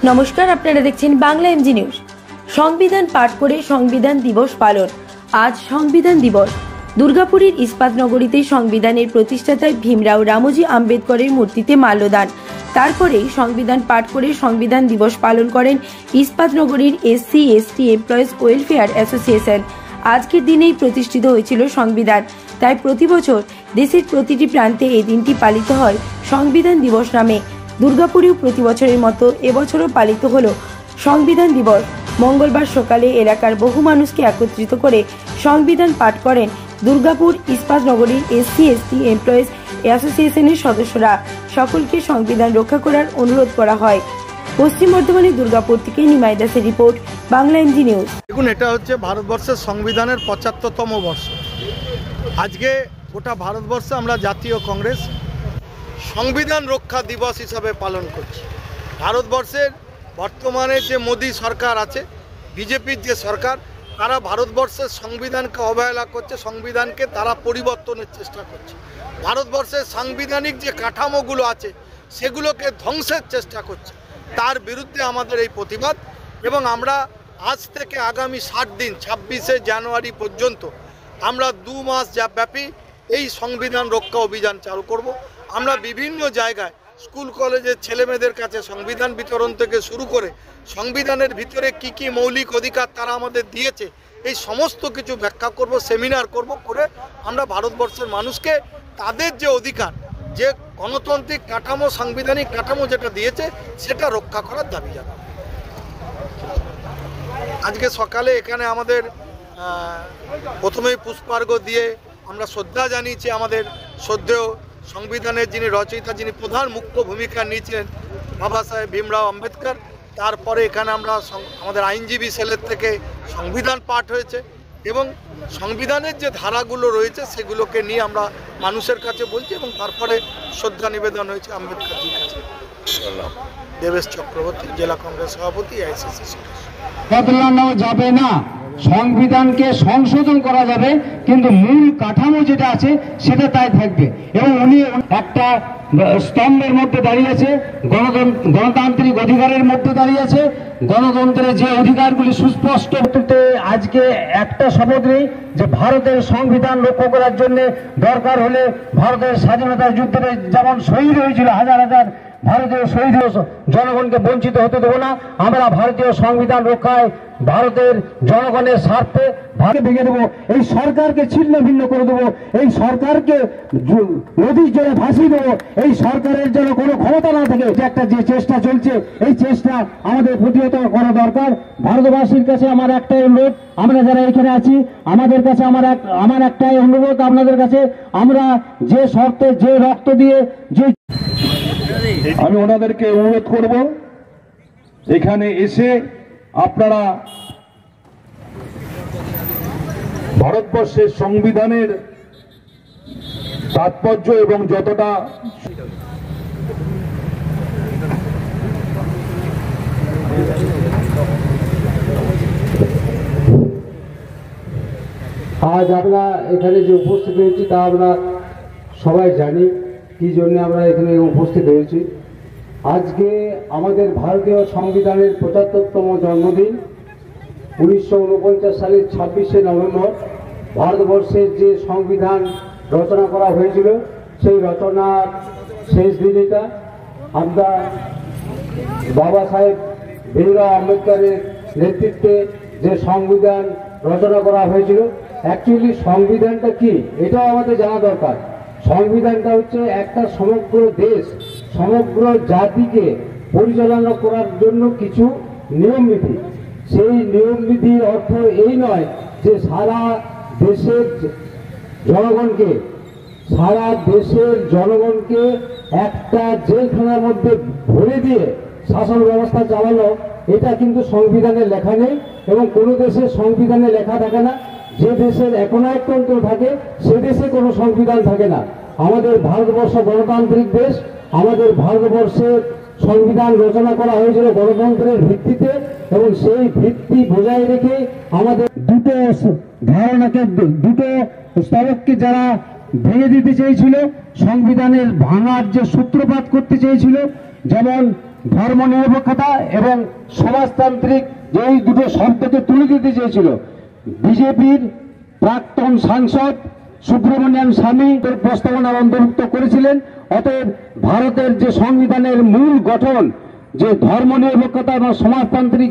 নমস্কার, আপনারা দেখছেন বাংলা এমজি নিউজ। সংবিধান পাঠ করে সংবিধান দিবস পালন। আজ সংবিধান দিবস। দুর্গাপুরের ইস্পাত নগরীতে সংবিধানের প্রতিষ্ঠাতা ভীমরাও রামজি আম্বেদকরের মূর্তিতে মাল্যদান। তারপরেই সংবিধান পাঠ করে সংবিধান দিবস পালন করেন ইস্পাত নগরীর SC/ST এমপ্লয়িজ ওয়েলফেয়ার অ্যাসোসিয়েশন। আজকের দিনেই প্রতিষ্ঠিত হয়েছিল সংবিধান, তাই প্রতি বছর দেশের প্রতিটি প্রান্তে এই দিনটি পালিত হয় সংবিধান দিবস নামে। দুর্গাপুরেও প্রতি বছরের মতো এবছরও পালিত হলো সংবিধান দিবস। মঙ্গলবার সকালে এলাকার বহু মানুষকে একত্রিত করে সংবিধান পাঠ করেন দুর্গাপুর ইস্পাত নগরীর SC/ST এমপ্লয়িজ অ্যাসোসিয়েশনের সদস্যরা। সকলকে সংবিধান রক্ষা করার অনুরোধ করা হয়। পশ্চিম বর্ধমানের দুর্গাপুর থেকে নিমাই দাসের রিপোর্ট, বাংলা এমজি নিউজ। দেখুন, এটা হচ্ছে ভারতবর্ষের সংবিধানের ৭৫তম বর্ষ। আজকে গোটা ভারতবর্ষে আমরা জাতীয় কংগ্রেস সংবিধান রক্ষা দিবস হিসাবে পালন করছি। ভারতবর্ষের বর্তমানে যে মোদী সরকার আছে, বিজেপির যে সরকার, তারা ভারতবর্ষের সংবিধানকে অবহেলা করছে, সংবিধানকে তারা পরিবর্তনের চেষ্টা করছে। ভারতবর্ষের সাংবিধানিক যে কাঠামোগুলো আছে সেগুলোকে ধ্বংসের চেষ্টা করছে। তার বিরুদ্ধে আমাদের এই প্রতিবাদ, এবং আমরা আজ থেকে আগামী 60 দিন 26শে জানুয়ারি পর্যন্ত আমরা 2 মাস ব্যাপী এই সংবিধান রক্ষা অভিযান চালু করব। আমরা বিভিন্ন জায়গায় স্কুল কলেজের ছেলেমেয়েদের কাছে সংবিধান বিতরণ থেকে শুরু করে সংবিধানের ভিতরে কি কি মৌলিক অধিকার তারা আমাদের দিয়েছে এই সমস্ত কিছু ব্যাখ্যা করব, সেমিনার করব, করে আমরা ভারতবর্ষের মানুষকে তাদের যে অধিকার, যে গণতান্ত্রিক কাঠামো, সাংবিধানিক কাঠামো যেটা দিয়েছে সেটা রক্ষা করার দাবি জানাব। আজকে সকালে এখানে আমাদের প্রথমেই পুষ্পার্ঘ্য দিয়ে আমরা শ্রদ্ধা জানিয়েছি আমাদের শ্রদ্ধেয় সংবিধানের যিনি রচয়িতা, যিনি প্রধান মুখ্য ভূমিকা নিয়েছিলেন বাবা সাহেব ভীমরাও আম্বেদকর। তারপরে এখানে আমরা আমাদের আইনজীবী সেলের থেকে সংবিধান পাঠ হয়েছে, এবং সংবিধানের যে ধারাগুলো রয়েছে সেগুলোকে নিয়ে আমরা মানুষের কাছে বলছি, এবং তারপরে শ্রদ্ধা নিবেদন হয়েছে আম্বেদকরজির কাছে। দেবেশ চক্রবর্তী, জেলা কংগ্রেস সভাপতি, AICC সদস্য। বদলানো যাবে না, সংবিধানকে সংশোধন করা যাবে, কিন্তু মূল কাঠামো যেটা আছে সেটা তাই থাকবে। এবং উনি একটা স্তম্ভের মধ্যে দাঁড়িয়েছে, গণতান্ত্রিক অধিকারের মধ্যে দাঁড়িয়েছে। গণতন্ত্রের যে অধিকারগুলি সুস্পষ্ট। আজকে একটা শপথ নেই যে ভারতের সংবিধান রক্ষা করার জন্য দরকার হলে ভারতের স্বাধীনতা যুদ্ধে যেমন শহীদ হয়েছিল হাজার হাজার ভারতীয় শহীদ, জনগণকে বঞ্চিত হতে দেবো না। আমরা ভারতীয় সংবিধান রক্ষায় ভারতের জনগণের স্বার্থে ভারতকে ভেঙে দেবো, এই সরকারকে ছিন্ন ভিন্ন করে দেবো, এই সরকারকে নদীর জলে ভাসিয়ে দেবো, এই সরকারের জন্য কোনো ক্ষমতা না থাকে। যে চেষ্টা চলছে, এই চেষ্টা আমাদের প্রতিহত করা দরকার। ভারতবাসীর কাছে আমার একটাই অনুরোধ, আমরা যারা এখানে আছি আমাদের কাছে আমার একটাই অনুরোধ আপনাদের কাছে, আমরা যে শর্তে, যে রক্ত দিয়ে, যে আমি ওনাদেরকে অনুরোধ করব এখানে এসে আপনারা ভারতবর্ষের সংবিধানের তাৎপর্য এবং যতটা আজ আমরা এখানে যে উপস্থিত হয়েছি তা আমরা সবাই জানি কি জন্য আমরা এখানে উপস্থিত হয়েছি। আজকে আমাদের ভারতীয় সংবিধানের ৭৫তম জন্মদিন। ১৯৪৯ সালের ২৬শে নভেম্বর ভারতবর্ষের যে সংবিধান রচনা করা হয়েছিল সেই রচনার শেষ দিন এটা। আমরা বাবা সাহেব ভীমরাও আম্বেদকরের নেতৃত্বে যে সংবিধান রচনা করা হয়েছিল, অ্যাকচুয়ালি সংবিধানটা কি এটাও আমাদের জানা দরকার। সংবিধানটা হচ্ছে একটা সমগ্র দেশ, সমগ্র জাতিকে পরিচালনা করার জন্য কিছু নিয়মবিধি। সেই নিয়মবিধির অর্থ এই নয় যে সারা দেশের জনগণকে একটা জেলখানার মধ্যে ভরে দিয়ে শাসন ব্যবস্থা চালানো। এটা কিন্তু সংবিধানে লেখা নেই, এবং কোনো দেশের সংবিধানে লেখা থাকে না। যে দেশের একনায়কতন্ত্র থাকে সে দেশে কোনো সংবিধান থাকে না। আমাদের ভারতবর্ষ গণতান্ত্রিক দেশ। আমাদের ভারতবর্ষের সংবিধান রচনা করা হয়েছিল গণতন্ত্রের ভিত্তিতে, এবং সেই ভিত্তি বজায় রেখে আমাদের দুটো ধারণাকে, দুটো স্তবককে যারা ভেঙে দিতে চেয়েছিল, সংবিধানের ভাঙার যে সূত্রপাত করতে চেয়েছিল, যেমন ধর্মনিরপেক্ষতা এবং সমাজতান্ত্রিক যে এই দুটো শব্দকে তুলে দিতে চেয়েছিল। বিজেপির প্রাক্তন সাংসদ সুব্রমণিয়ান স্বামী প্রস্তাবনা অন্তর্ভুক্ত করেছিলেন। অতএব ভারতের যে সংবিধানের মূল গঠন, যে ধর্মনিরপেক্ষতা এবং সমাজতান্ত্রিক